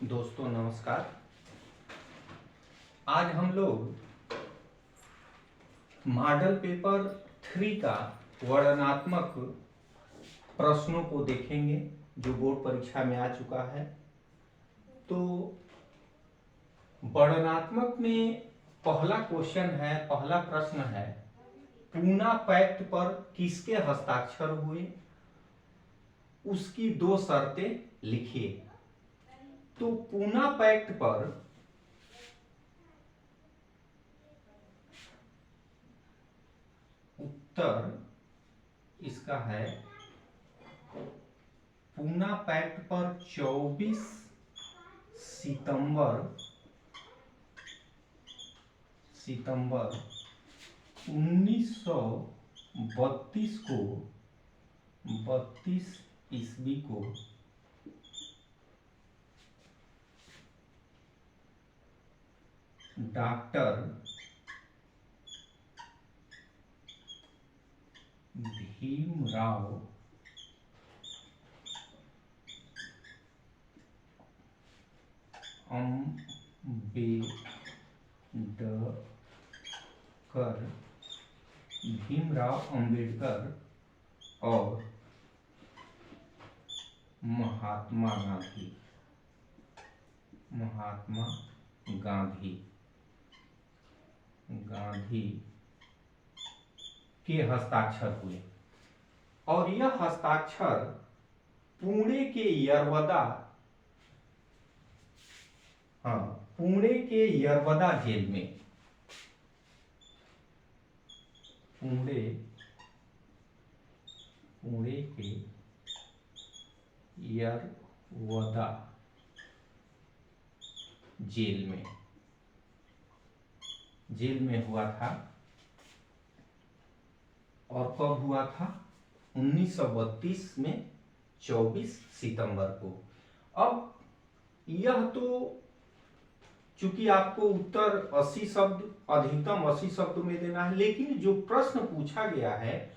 दोस्तों नमस्कार। आज हम लोग मॉडल पेपर 3 का वर्णनात्मक प्रश्नों को देखेंगे जो बोर्ड परीक्षा में आ चुका है। तो वर्णनात्मक में पहला क्वेश्चन है, पहला प्रश्न है, पूना पैक्ट पर किसके हस्ताक्षर हुए, उसकी दो शर्तें लिखिए। तो पूना पैक्ट पर उत्तर इसका है, पूना पैक्ट पर 24 सितंबर 1932 को 32 ईस्वी को डॉक्टर भीमराव अंबेडकर और महात्मा गांधी के हस्ताक्षर हुए। और यह हस्ताक्षर पुणे के यरवदा जेल में पुणे के यरवदा जेल में हुआ था। और कब हुआ था? 1932 में 24 सितंबर को। अब यह तो चूंकि आपको उत्तर 80 शब्द, अधिकतम 80 शब्द में देना है, लेकिन जो प्रश्न पूछा गया है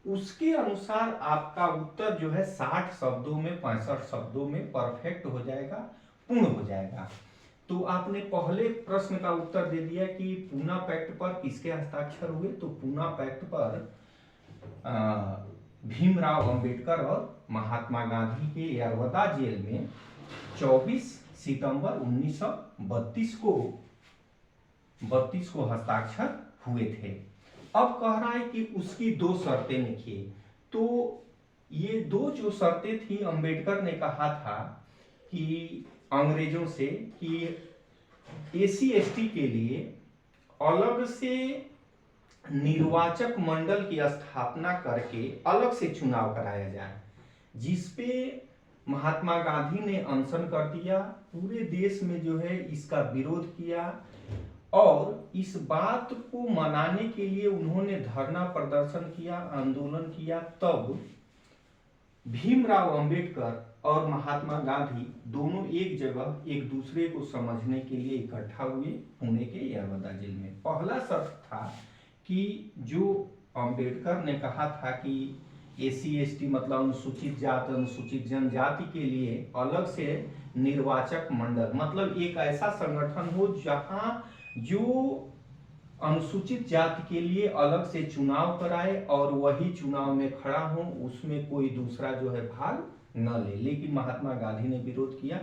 उसके अनुसार आपका उत्तर जो है 60 शब्दों में, 65 शब्दों में परफेक्ट हो जाएगा, पूर्ण हो जाएगा। तो आपने पहले प्रश्न का उत्तर दे दिया कि पूना पैक्ट पर किसके हस्ताक्षर हुए। तो पूना पैक्ट पर भीमराव अंबेडकर और महात्मा गांधी के यरवदा जेल में 24 सितंबर 1932 को हस्ताक्षर हुए थे। अब कह रहा है कि उसकी दो शर्तें लिखिए। तो ये दो जो शर्तें थी, अंबेडकर ने कहा था कि अंग्रेजों से कि एसी एसटी के लिए अलग से निर्वाचक मंडल की स्थापना करके अलग से चुनाव कराया जाए, जिसपे महात्मा गांधी ने अनशन कर दिया। पूरे देश में जो है इसका विरोध किया और इस बात को मनाने के लिए उन्होंने धरना प्रदर्शन किया, आंदोलन किया। तब भीमराव अंबेडकर और महात्मा गांधी दोनों एक जगह एक दूसरे को समझने के लिए इकट्ठा हुए पुणे के यरवदा जेल में। पहला शर्त था कि जो अंबेडकर ने कहा था कि एसी एसटी मतलब अनुसूचित जाति, अनुसूचित जनजाति के लिए अलग से निर्वाचक मंडल, मतलब एक ऐसा संगठन हो जहां जो अनुसूचित जाति के लिए अलग से चुनाव कराए और वही चुनाव में खड़ा हो, उसमें कोई दूसरा जो है भाग न ले। लेकिन महात्मा गांधी ने विरोध किया।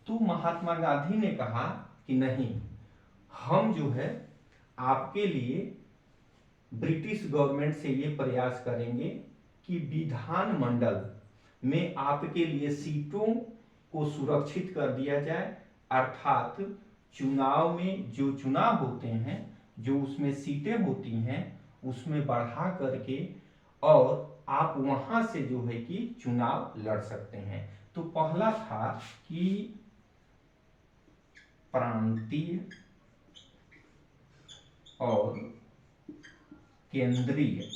तो महात्मा गांधी ने कहा कि नहीं, हम जो है आपके लिए ब्रिटिश गवर्नमेंट से ये प्रयास करेंगे कि विधानमंडल में आपके लिए सीटों को सुरक्षित कर दिया जाए, अर्थात चुनाव में जो चुनाव होते हैं, जो उसमें सीटें होती हैं, उसमें बढ़ा करके और आप वहां से जो है कि चुनाव लड़ सकते हैं। तो पहला था कि प्रांतीय और केंद्रीय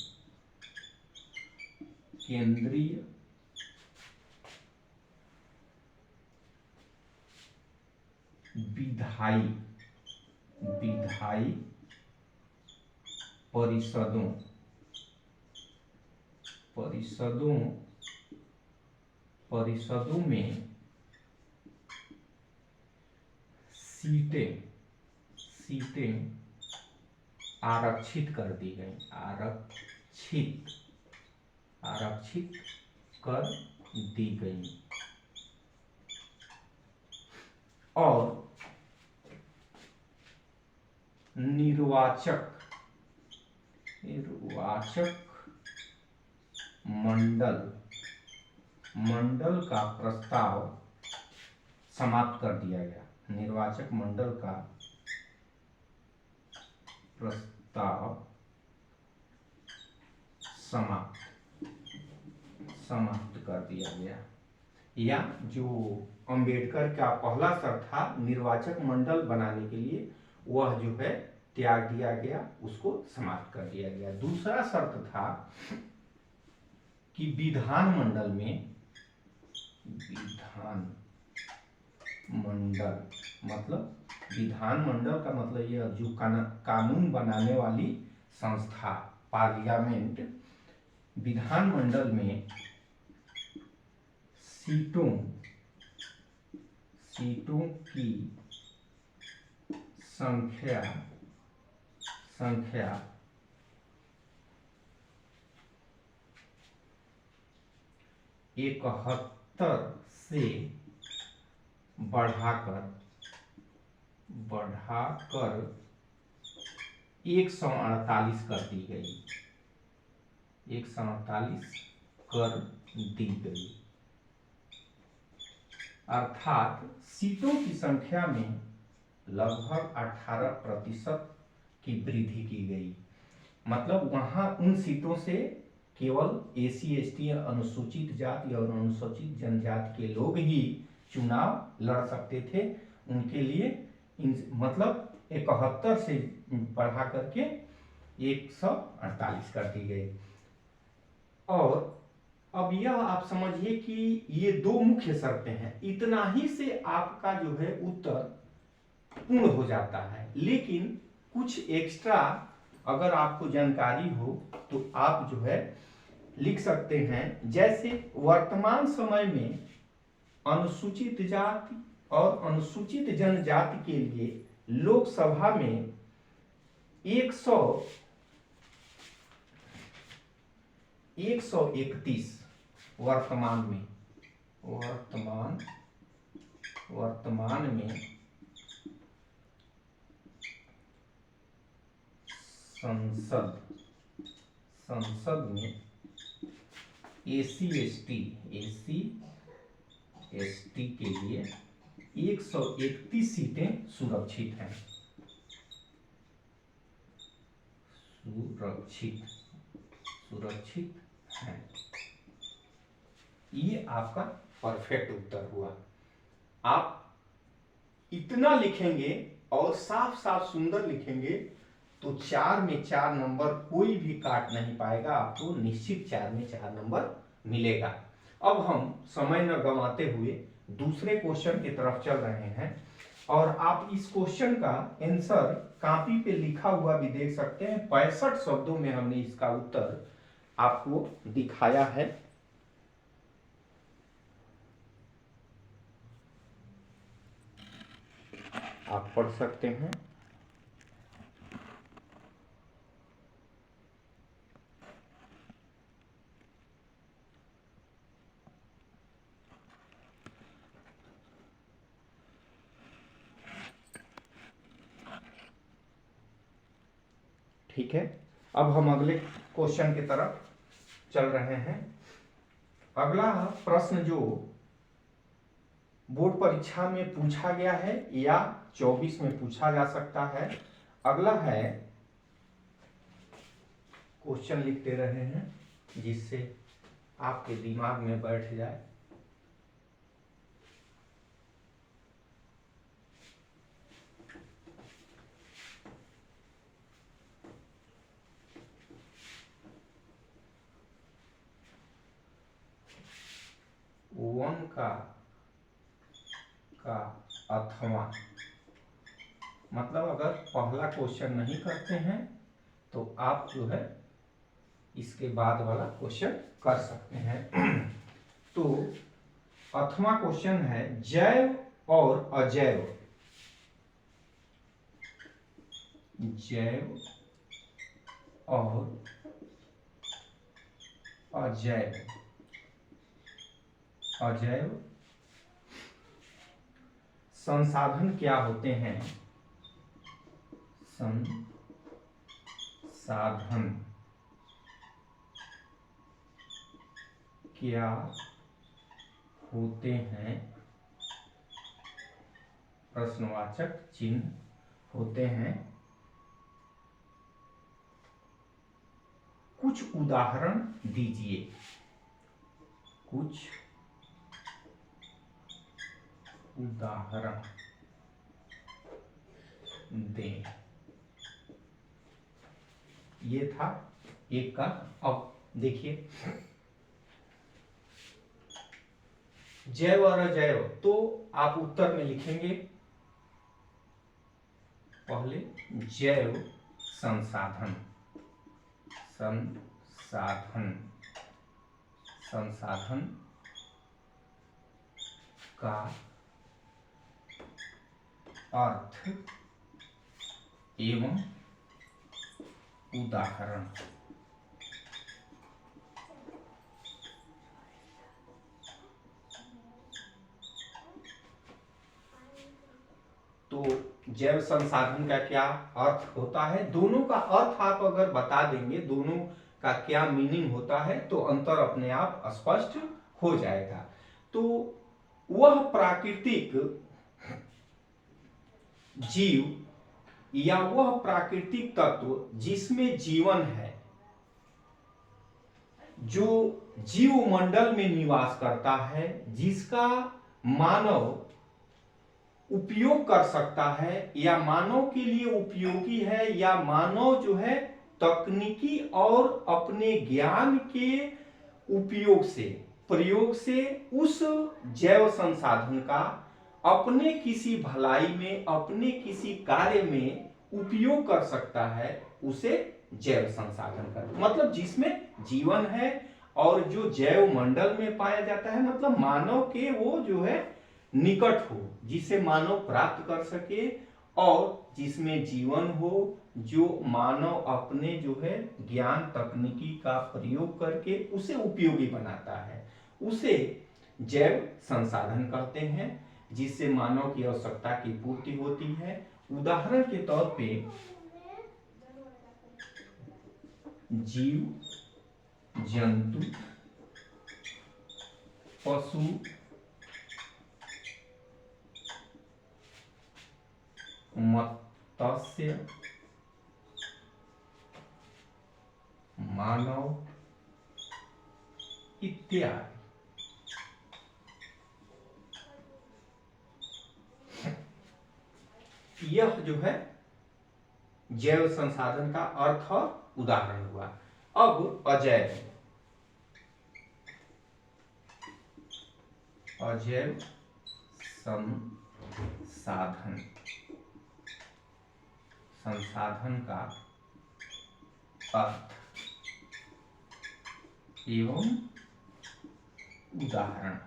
विधायी परिषदों में 50% सीटें सीटें आरक्षित कर दी गई, आरक्षित कर दी गई। और निर्वाचक मंडल का प्रस्ताव समाप्त कर दिया गया। निर्वाचक मंडल का प्रस्ताव समाप्त कर दिया गया। या जो अंबेडकर का पहला शर्त था निर्वाचक मंडल बनाने के लिए, वह जो है त्याग दिया गया, उसको समाप्त कर दिया गया। दूसरा शर्त था कि विधानमंडल में, विधानमंडल का मतलब यह जो कानून बनाने वाली संस्था पार्लियामेंट, विधानमंडल में सीटों की संख्या 71 से बढ़ाकर 148 कर दी गई, 148 कर दी गई। अर्थात सीटों की संख्या में लगभग 18% की वृद्धि की गई। मतलब वहां उन सीटों से केवल एसी एसटी अनुसूचित जाति और अनुसूचित जनजाति के लोग ही चुनाव लड़ सकते थे। उनके लिए मतलब 71 से बढ़ा करके 148 कर दी गई। और अब यह आप समझिए कि ये दो मुख्य शर्तें हैं, इतना ही से आपका जो है उत्तर पूर्ण हो जाता है। लेकिन कुछ एक्स्ट्रा अगर आपको जानकारी हो तो आप जो है लिख सकते हैं। जैसे वर्तमान समय में अनुसूचित जाति और अनुसूचित जनजाति के लिए लोकसभा में 131 वर्तमान में संसद में एसी एसटी के लिए 131 सीटें सुरक्षित हैं। ये आपका परफेक्ट उत्तर हुआ। आप इतना लिखेंगे और साफ साफ सुंदर लिखेंगे तो 4 में 4 नंबर कोई भी काट नहीं पाएगा, आपको निश्चित 4 में 4 नंबर मिलेगा। अब हम समय न गंवाते हुए दूसरे क्वेश्चन की तरफ चल रहे हैं और आप इस क्वेश्चन का आंसर कॉपी पे लिखा हुआ भी देख सकते हैं। 65 शब्दों में हमने इसका उत्तर आपको दिखाया है। आप पढ़ सकते हैं। ठीक है, अब हम अगले क्वेश्चन की तरफ चल रहे हैं। अगला प्रश्न जो बोर्ड परीक्षा में पूछा गया है या 24 में पूछा जा सकता है, अगला है, क्वेश्चन लिखते रहे हैं जिससे आपके दिमाग में बैठ जाए। वन का अथवा, मतलब अगर पहला क्वेश्चन नहीं करते हैं तो आप जो है इसके बाद वाला क्वेश्चन कर सकते हैं। तो अथवा क्वेश्चन है, जैव और अजैव जैव और अजैव अजैव संसाधन क्या होते हैं? संसाधन क्या होते हैं? प्रश्नवाचक चिन्ह होते हैं। कुछ उदाहरण दीजिए। कुछ उदाहरण दें। ये था एक का। अब देखिए जैव और अजैव, तो आप उत्तर में लिखेंगे पहले जैव संसाधन संसाधन संसाधन का अर्थ एवं उदाहरण। तो जैव संसाधन का क्या अर्थ होता है, दोनों का अर्थ आप अगर बता देंगे, दोनों का क्या मीनिंग होता है, तो अंतर अपने आप स्पष्ट हो जाएगा। तो वह प्राकृतिक जीव या वह प्राकृतिक तत्व जिसमें जीवन है, जो जीव मंडल में निवास करता है, जिसका मानव उपयोग कर सकता है या मानव के लिए उपयोगी है, या मानव जो है तकनीकी और अपने ज्ञान के उपयोग से, प्रयोग से उस जैव संसाधन का अपने किसी भलाई में, अपने किसी कार्य में उपयोग कर सकता है, उसे जैव संसाधन का मतलब जिसमें जीवन है और जो जैव मंडल में पाया जाता है, मतलब मानव के वो जो है निकट हो, जिसे मानव प्राप्त कर सके और जिसमें जीवन हो, जो मानव अपने जो है ज्ञान तकनीकी का प्रयोग करके उसे उपयोगी बनाता है, उसे जैव संसाधन कहते हैं, जिससे मानव की आवश्यकता की पूर्ति होती है। उदाहरण के तौर पे जीव, जंतु, पशु, मत्स्य, मानव इत्यादि। यह जो है जैव संसाधन का अर्थ और उदाहरण हुआ। अब अजैव अजैव संसाधन संसाधन का अर्थ एवं उदाहरण।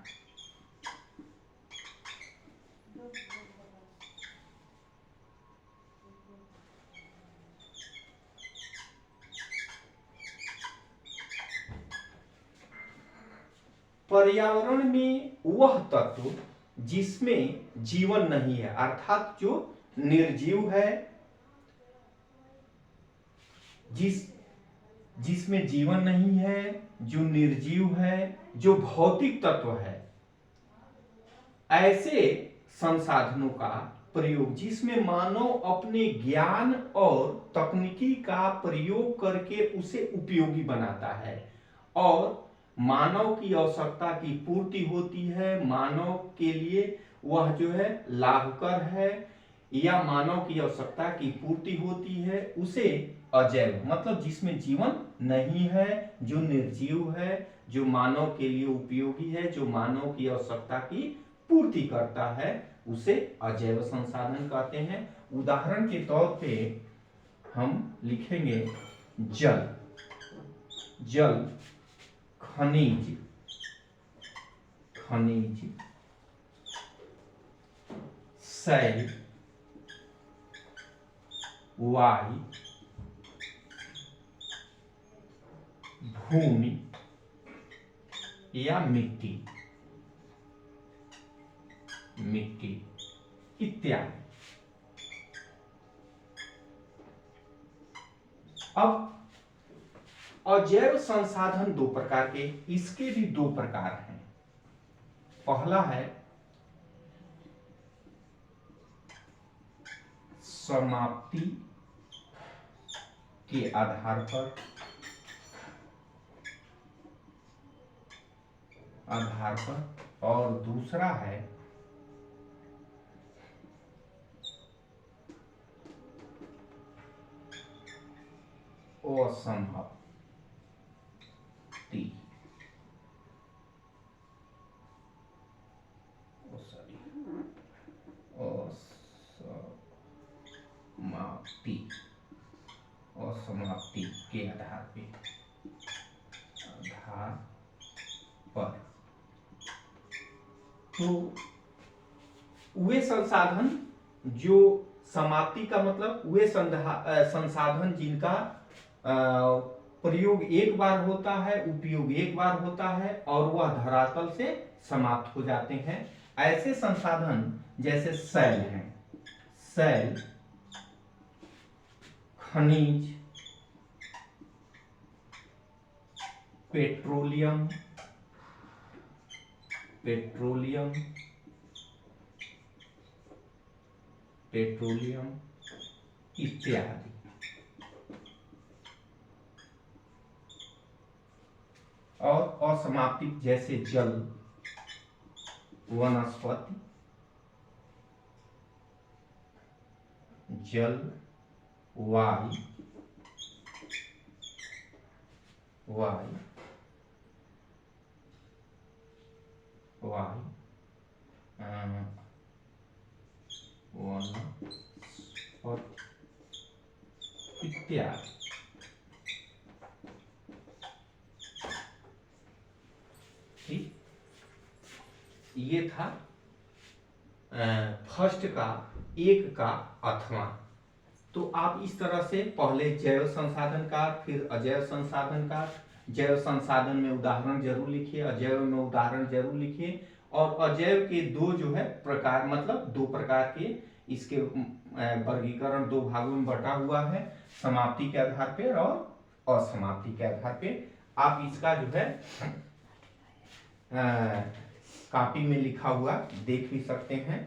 पर्यावरण में वह तत्व जिसमें जीवन नहीं है, अर्थात जो निर्जीव है, जिसमें जीवन नहीं है, जो निर्जीव है, जो भौतिक तत्व है, ऐसे संसाधनों का प्रयोग जिसमें मानव अपने ज्ञान और तकनीकी का प्रयोग करके उसे उपयोगी बनाता है और मानव की आवश्यकता की पूर्ति होती है, मानव के लिए वह जो है लाभकर है, या मानव की आवश्यकता की पूर्ति होती है, उसे अजैव मतलब जिसमें जीवन नहीं है, जो निर्जीव है, जो मानव के लिए उपयोगी है, जो मानव की आवश्यकता की पूर्ति करता है, उसे अजैव संसाधन कहते हैं। उदाहरण के तौर पे हम लिखेंगे जल, जल, खनिज, खनिज, शैल, वायु, भूमि या मिट्टी इत्यादि। अब अजैव संसाधन दो प्रकार के, इसके भी दो प्रकार हैं। पहला है समाप्ति के आधार पर और दूसरा है असमाप्ति असमाप्ति के आधार पर। तो वे संसाधन जो समाप्ति का मतलब वे संसाधन जिनका प्रयोग एक बार होता है, उपयोग एक बार होता है और वह धरातल से समाप्त हो जाते हैं, ऐसे संसाधन जैसे शैल हैं, शैल, खनिज, पेट्रोलियम इत्यादि। और असमाप्ति जैसे जल, वनस्पति, वायु, वनस्पति इत्यादि। ठीक, ये था फर्स्ट का, एक का अथवा। तो आप इस तरह से पहले जैव संसाधन का, फिर अजैव संसाधन का, जैव संसाधन में उदाहरण जरूर लिखिए, अजैव में उदाहरण जरूर लिखिए। और अजैव के दो जो है प्रकार, मतलब दो प्रकार के इसके वर्गीकरण दो भागों में बटा हुआ है, समाप्ति के आधार पे और असमाप्ति के आधार पे। आप इसका जो है कॉपी में लिखा हुआ देख भी सकते हैं।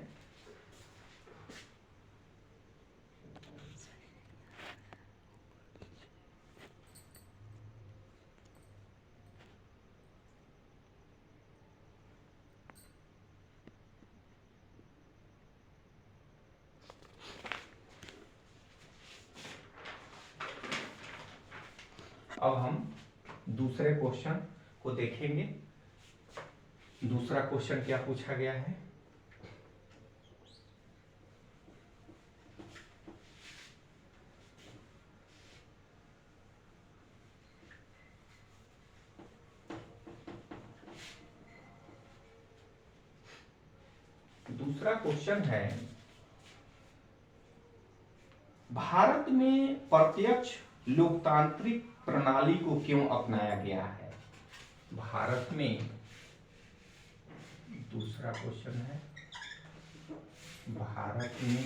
अब हम दूसरे क्वेश्चन को देखेंगे। दूसरा क्वेश्चन क्या पूछा गया है? दूसरा क्वेश्चन है, भारत में प्रत्यक्ष लोकतांत्रिक प्रणाली को क्यों अपनाया गया है? भारत में, दूसरा क्वेश्चन है, भारत में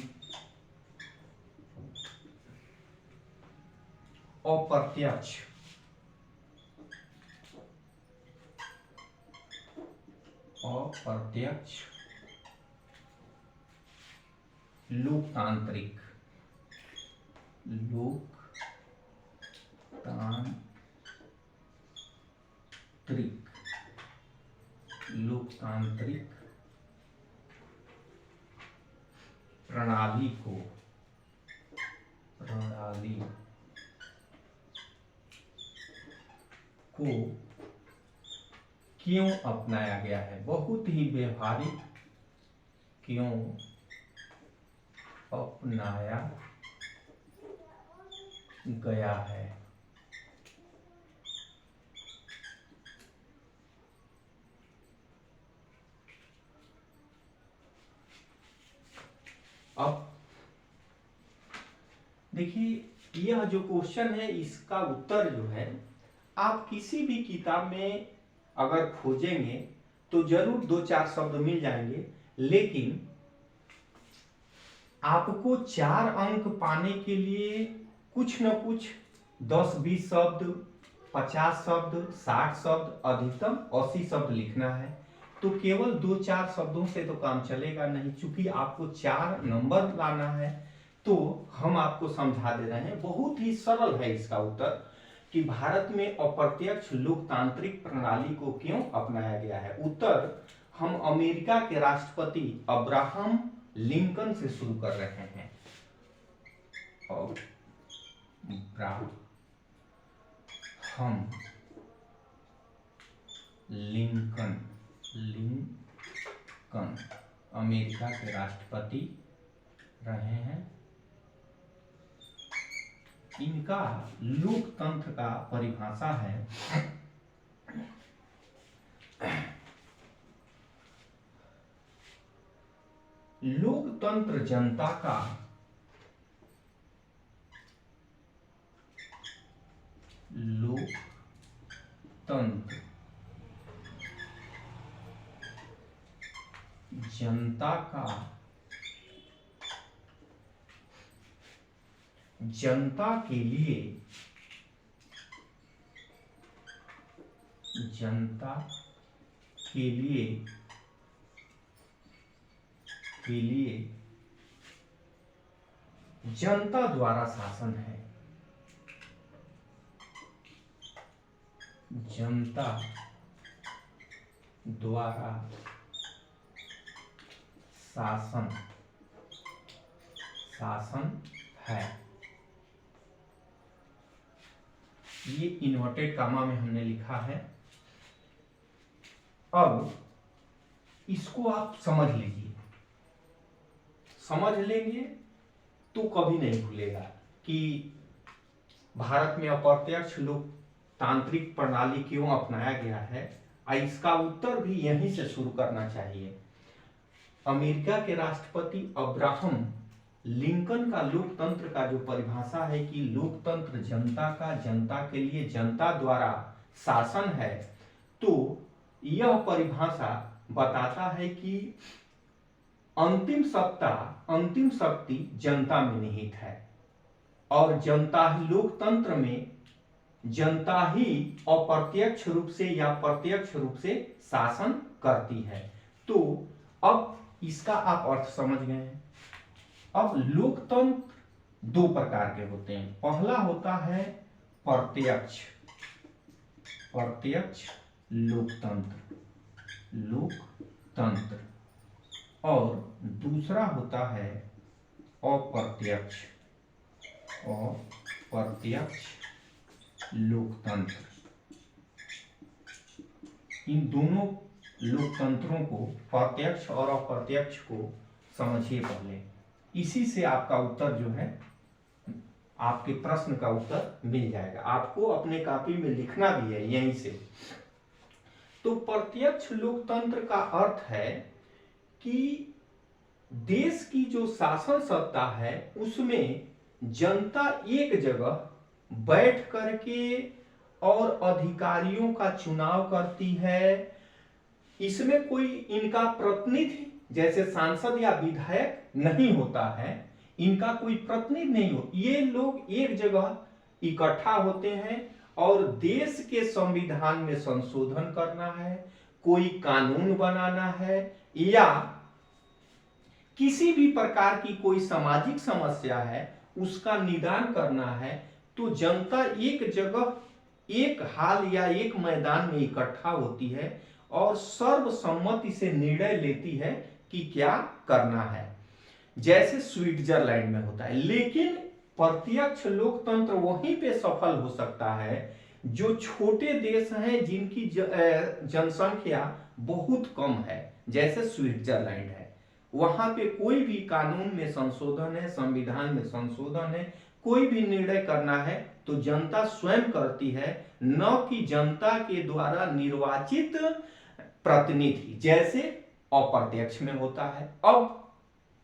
अप्रत्यक्ष लोकतांत्रिक प्रणाली को क्यों अपनाया गया है? बहुत ही व्यवहारिक, क्यों अपनाया गया है? अब देखिए यह जो क्वेश्चन है इसका उत्तर जो है आप किसी भी किताब में अगर खोजेंगे तो जरूर 2-4 शब्द मिल जाएंगे, लेकिन आपको 4 अंक पाने के लिए कुछ न कुछ 10-20 शब्द, 50 शब्द, 60 शब्द, अधिकतम 80 शब्द लिखना है। तो केवल 2-4 शब्दों से तो काम चलेगा नहीं, चूंकि आपको 4 नंबर लाना है। तो हम आपको समझा दे रहे हैं, बहुत ही सरल है इसका उत्तर कि भारत में अप्रत्यक्ष लोकतांत्रिक प्रणाली को क्यों अपनाया गया है। उत्तर हम अमेरिका के राष्ट्रपति अब्राहम लिंकन से शुरू कर रहे हैं। अब्राहम लिंकन अमेरिका के राष्ट्रपति रहे हैं। इनका लोकतंत्र का परिभाषा है लोकतंत्र जनता का जनता के लिए जनता द्वारा शासन है। जनता द्वारा शासन है। ये इन्वर्टेड कामा में हमने लिखा है। अब इसको आप समझ लीजिए, समझ लेंगे तो कभी नहीं भूलेगा कि भारत में अप्रत्यक्ष लोकतांत्रिक प्रणाली क्यों अपनाया गया है। इसका उत्तर भी यहीं से शुरू करना चाहिए। अमेरिका के राष्ट्रपति अब्राहम लिंकन का लोकतंत्र का जो परिभाषा है कि लोकतंत्र जनता का, जनता के लिए, जनता द्वारा शासन है, तो यह परिभाषा बताता है कि अंतिम सत्ता, अंतिम शक्ति जनता में निहित है और जनता ही लोकतंत्र में जनता ही अप्रत्यक्ष रूप से या प्रत्यक्ष रूप से शासन करती है। तो अब इसका आप अर्थ समझ गए हैं। अब लोकतंत्र 2 प्रकार के होते हैं। पहला होता है प्रत्यक्ष लोकतंत्र और दूसरा होता है अप्रत्यक्ष लोकतंत्र। इन दोनों लोकतंत्रों को, प्रत्यक्ष और अप्रत्यक्ष को समझिए पहले, इसी से आपका उत्तर जो है, आपके प्रश्न का उत्तर मिल जाएगा। आपको अपने कॉपी में लिखना भी है यहीं से। तो प्रत्यक्ष लोकतंत्र का अर्थ है कि देश की जो शासन सत्ता है उसमें जनता एक जगह बैठ करके और अधिकारियों का चुनाव करती है। इसमें कोई इनका प्रतिनिधि जैसे सांसद या विधायक नहीं होता है, इनका कोई प्रतिनिधि नहीं हो। ये लोग एक जगह इकट्ठा होते हैं और देश के संविधान में संशोधन करना है, कोई कानून बनाना है या किसी भी प्रकार की कोई सामाजिक समस्या है उसका निदान करना है, तो जनता एक जगह, एक हाल या एक मैदान में इकट्ठा होती है और सर्वसम्मति से निर्णय लेती है कि क्या करना है, जैसे स्विट्जरलैंड में होता है। लेकिन प्रत्यक्ष लोकतंत्र वहीं पे सफल हो सकता है जो छोटे देश हैं जिनकी जनसंख्या बहुत कम है, जैसे स्विट्जरलैंड है। वहां पे कोई भी कानून में संशोधन है, संविधान में संशोधन है, कोई भी निर्णय करना है तो जनता स्वयं करती है, न कि जनता के द्वारा निर्वाचित प्रतिनिधि जैसे अप्रत्यक्ष में होता है। अब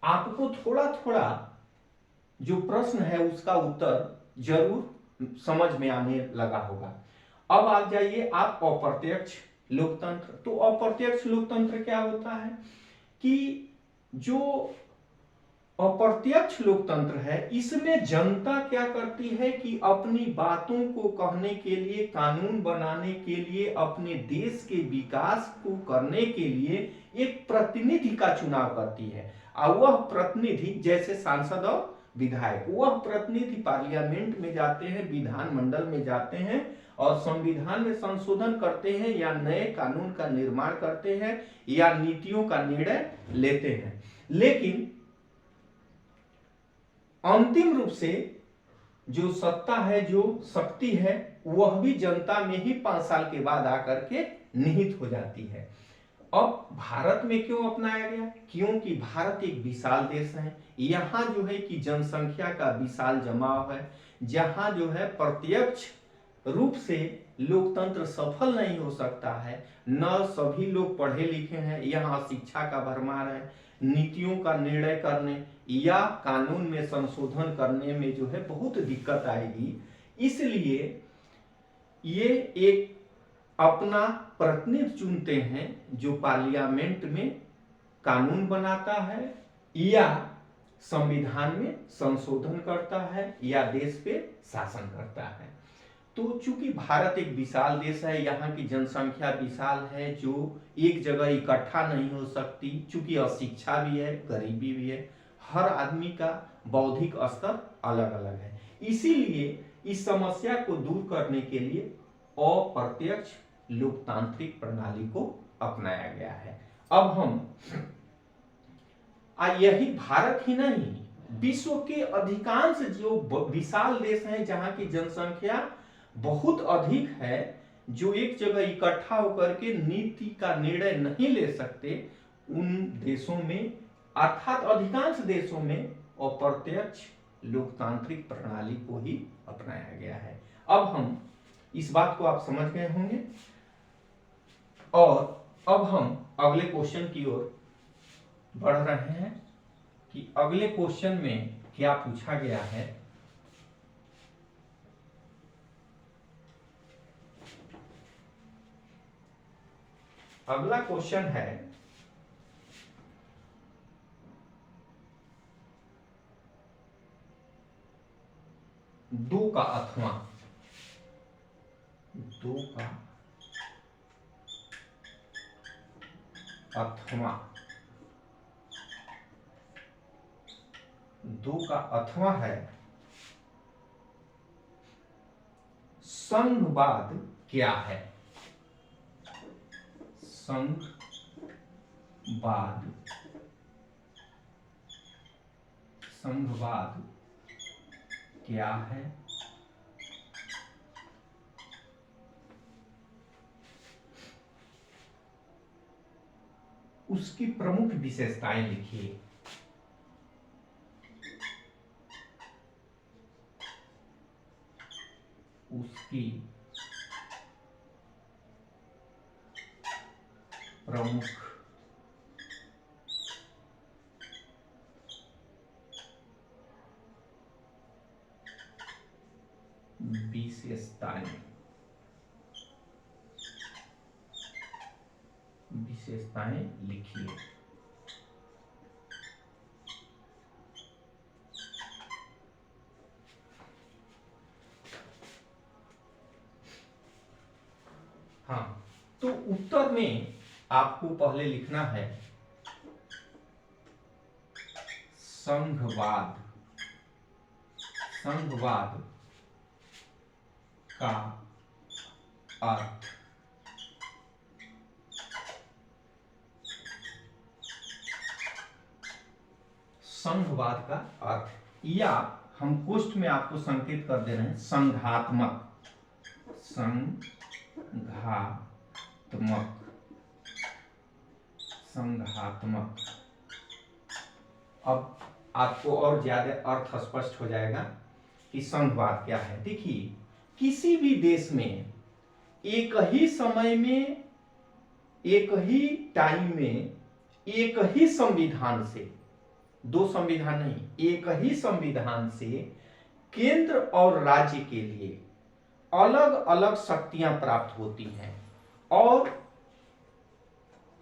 आपको थोड़ा थोड़ा जो प्रश्न है उसका उत्तर जरूर समझ में आने लगा होगा। अब आप जाइए आप अप्रत्यक्ष लोकतंत्र। तो अप्रत्यक्ष लोकतंत्र क्या होता है कि जो अप्रत्यक्ष लोकतंत्र है इसमें जनता क्या करती है कि अपनी बातों को कहने के लिए, कानून बनाने के लिए, अपने देश के विकास को करने के लिए एक प्रतिनिधि का चुनाव करती है। और वह प्रतिनिधि जैसे सांसद और विधायक, वह प्रतिनिधि पार्लियामेंट में जाते हैं, विधानमंडल में जाते हैं और संविधान में संशोधन करते हैं या नए कानून का निर्माण करते हैं या नीतियों का निर्णय लेते हैं। लेकिन अंतिम रूप से जो सत्ता है, जो शक्ति है, वह भी जनता में ही 5 साल के बाद आकर के निहित हो जाती है। अब भारत में क्यों अपनाया गया? क्योंकि भारत एक विशाल देश है। यहाँ जो है कि जनसंख्या का विशाल जमाव है, जहाँ जो है प्रत्यक्ष रूप से लोकतंत्र सफल नहीं हो सकता है। न सभी लोग पढ़े लिखे हैं, यहाँ शिक्षा का भरमार है। नीतियों का निर्णय करने या कानून में संशोधन करने में जो है बहुत दिक्कत आएगी। इसलिए ये एक अपना प्रतिनिधि चुनते हैं जो पार्लियामेंट में कानून बनाता है या संविधान में संशोधन करता है या देश पे शासन करता है। तो चूंकि भारत एक विशाल देश है, यहाँ की जनसंख्या विशाल है जो एक जगह इकट्ठा नहीं हो सकती, चूंकि अशिक्षा भी है, गरीबी भी है, हर आदमी का बौद्धिक स्तर अलग अलग है। इसीलिए इस समस्या को दूर करने के लिए अप्रत्यक्ष लोकतांत्रिक प्रणाली को अपनाया गया है। अब हम यही भारत ही नहीं, विश्व के अधिकांश जो विशाल देश हैं जहां की जनसंख्या बहुत अधिक है, जो एक जगह इकट्ठा होकर के नीति का निर्णय नहीं ले सकते, उन देशों में अर्थात अधिकांश देशों में अप्रत्यक्ष लोकतांत्रिक प्रणाली को ही अपनाया गया है। अब हम इस बात को आप समझ गए होंगे और अब हम अगले क्वेश्चन की ओर बढ़ रहे हैं कि अगले क्वेश्चन में क्या पूछा गया है। अगला क्वेश्चन है दो का अथवा। दो का अथवा, दो का अथवा है संघवाद क्या है? संघवाद, संघवाद क्या है? उसकी प्रमुख विशेषताएं लिखिए। उसकी प्रमुख विशेषताएं, विशेषताएं लिखिए। हाँ, तो उत्तर में आपको पहले लिखना है संघवाद। संघवाद का अर्थ संघवाद का अर्थ, या हम कोष्ठ में आपको संकेत कर दे रहे हैं संघात्मक। संघात्मक, संघात्मक। अब आपको और ज्यादा अर्थ स्पष्ट हो जाएगा कि संघवाद क्या है। देखिए, किसी भी देश में एक ही समय में, एक ही टाइम में, एक ही संविधान से दो संविधान नहीं, एक ही संविधान से केंद्र और राज्य के लिए अलग अलग शक्तियां प्राप्त होती हैं। और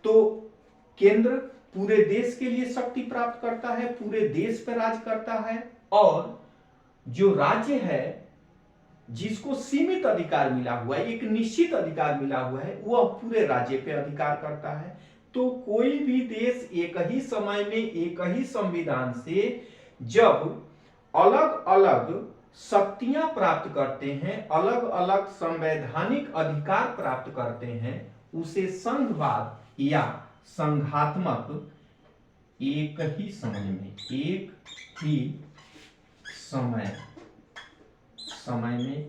तो केंद्र पूरे देश के लिए शक्ति प्राप्त करता है, पूरे देश पर राज करता है, और जो राज्य है जिसको सीमित अधिकार मिला हुआ है, एक निश्चित अधिकार मिला हुआ है, वह पूरे राज्य पे अधिकार करता है। तो कोई भी देश एक ही समय में एक ही संविधान से जब अलग अलग शक्तियां प्राप्त करते हैं, अलग अलग संवैधानिक अधिकार प्राप्त करते हैं, उसे संघवाद या संघात्मक, एक ही समय में एक ही समय में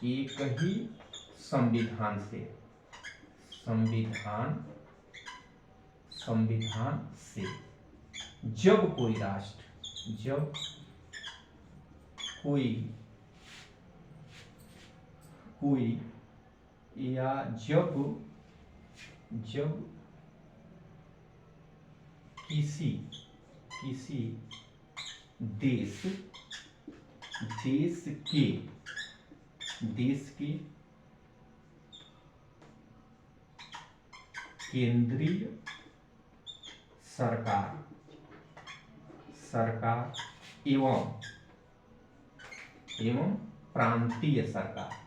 एक ही संविधान से जब कोई राष्ट्र, जब किसी देश के केंद्रीय सरकार एवं प्रांतीय सरकार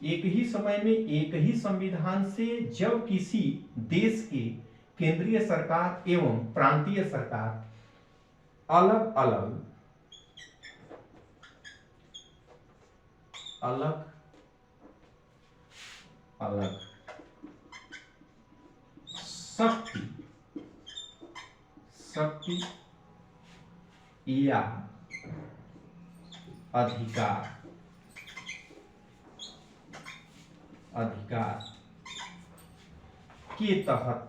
एक ही समय में एक ही संविधान से जब किसी देश के केंद्रीय सरकार एवं प्रांतीय सरकार अलग अलग शक्ति या अधिकार के तहत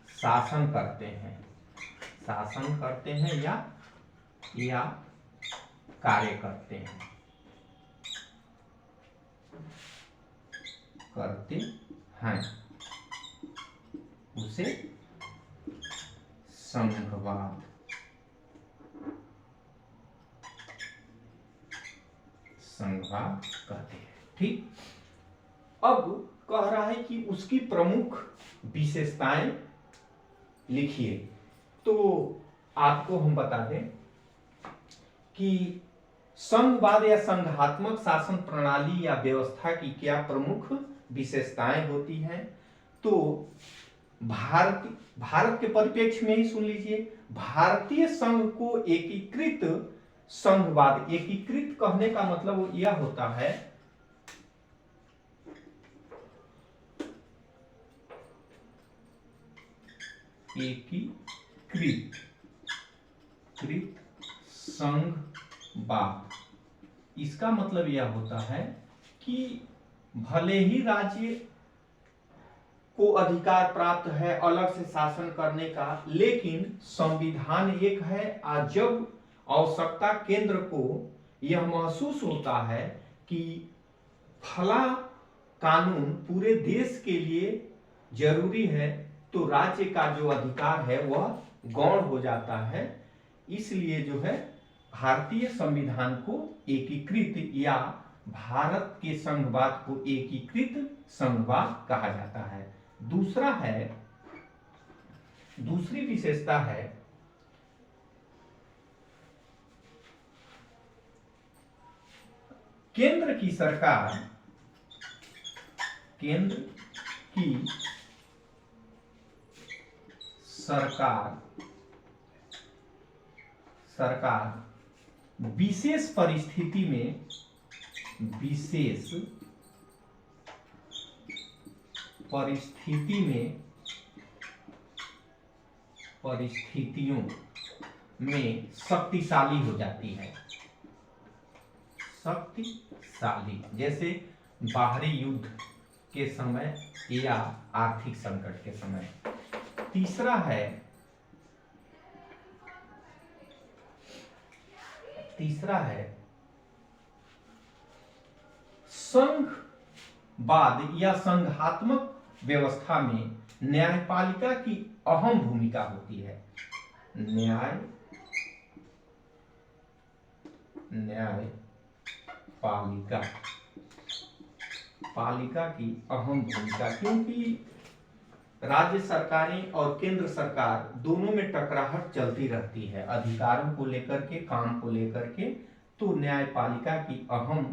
शासन करते हैं या कार्य करते हैं, उसे संघवाद कहते हैं। ठीक, अब कह रहा है कि उसकी प्रमुख विशेषताएं लिखिए। तो आपको हम बता दें कि संघवाद या संघात्मक शासन प्रणाली या व्यवस्था की क्या प्रमुख विशेषताएं होती हैं। तो भारत के परिप्रेक्ष्य में ही सुन लीजिए। भारतीय संघ को एकीकृत संघवाद, एकीकृत कहने का मतलब यह होता है एकीकृत संघवाद। इसका मतलब यह होता है कि भले ही राज्य को अधिकार प्राप्त है अलग से शासन करने का, लेकिन संविधान एक है। और जब आवश्यकता केंद्र को यह महसूस होता है कि फला कानून पूरे देश के लिए जरूरी है, तो राज्य का जो अधिकार है वह गौण हो जाता है। इसलिए जो है भारतीय संविधान को एकीकृत या भारत के संघवाद को एकीकृत संघवाद कहा जाता है। दूसरी विशेषता है केंद्र की सरकार विशेष परिस्थितियों में शक्तिशाली हो जाती है। शक्तिशाली जैसे बाहरी युद्ध के समय या आर्थिक संकट के समय। तीसरा है तीसरा है संघवाद या संघात्मक व्यवस्था में न्यायपालिका की अहम भूमिका होती है। न्यायपालिका की अहम भूमिका, क्योंकि राज्य सरकारें और केंद्र सरकार दोनों में टकराहट चलती रहती है अधिकारों को लेकर के, काम को लेकर के। तो न्यायपालिका की अहम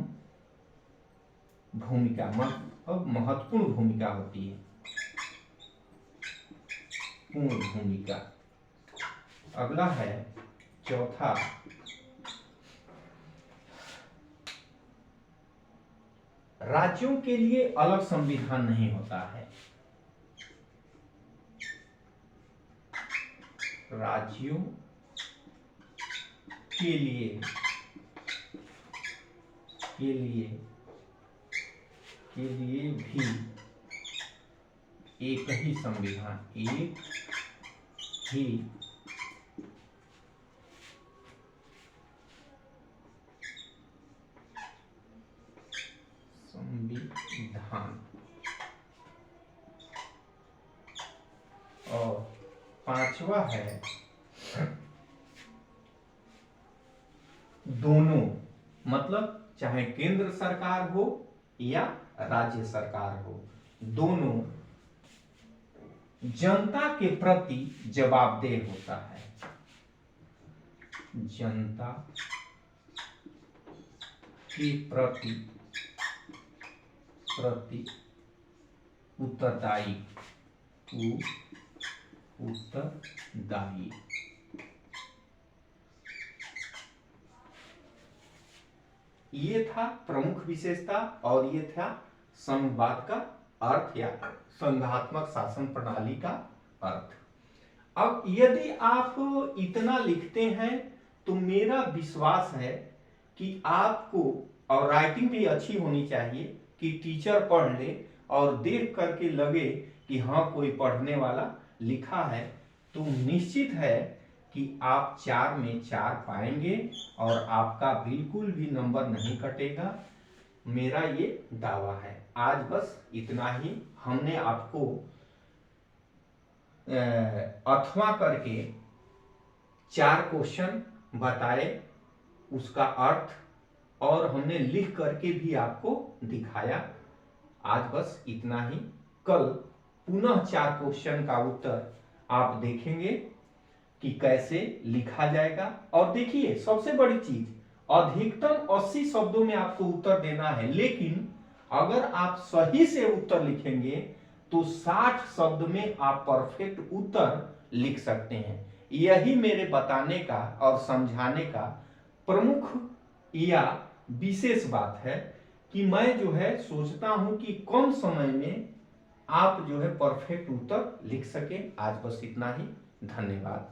भूमिका, महत्वपूर्ण भूमिका होती है, पूर्ण भूमिका। अगला है चौथा, राज्यों के लिए अलग संविधान नहीं होता है। राज्यों के लिए भी एक ही संविधान, एक ही संविधान। और पांचवा है दोनों, मतलब चाहे केंद्र सरकार हो या राज्य सरकार हो, दोनों जनता के प्रति जवाबदेह होता है। जनता के प्रति उत्तरदायी। ये था प्रमुख विशेषता और ये था संघवाद का अर्थ या संघात्मक शासन प्रणाली का अर्थ। अब यदि आप इतना लिखते हैं तो मेरा विश्वास है कि आपको, और राइटिंग भी अच्छी होनी चाहिए कि टीचर पढ़ ले और देख करके लगे कि हाँ कोई पढ़ने वाला लिखा है, तो निश्चित है कि आप 4 में 4 पाएंगे और आपका बिल्कुल भी नंबर नहीं कटेगा। मेरा ये दावा है। आज बस इतना ही, हमने आपको अथवा करके 4 क्वेश्चन बताए, उसका अर्थ, और हमने लिख करके भी आपको दिखाया। आज बस इतना ही। कल पुनः 4 क्वेश्चन का उत्तर आप देखेंगे कि कैसे लिखा जाएगा। और देखिए सबसे बड़ी चीज, अधिकतम 80 शब्दों में आपको उत्तर देना है, लेकिन अगर आप सही से उत्तर लिखेंगे तो 60 शब्द में आप परफेक्ट उत्तर लिख सकते हैं। यही मेरे बताने का और समझाने का प्रमुख या विशेष बात है कि मैं जो है सोचता हूं कि कम समय में आप जो है परफेक्ट उत्तर लिख सके। आज बस इतना ही। धन्यवाद।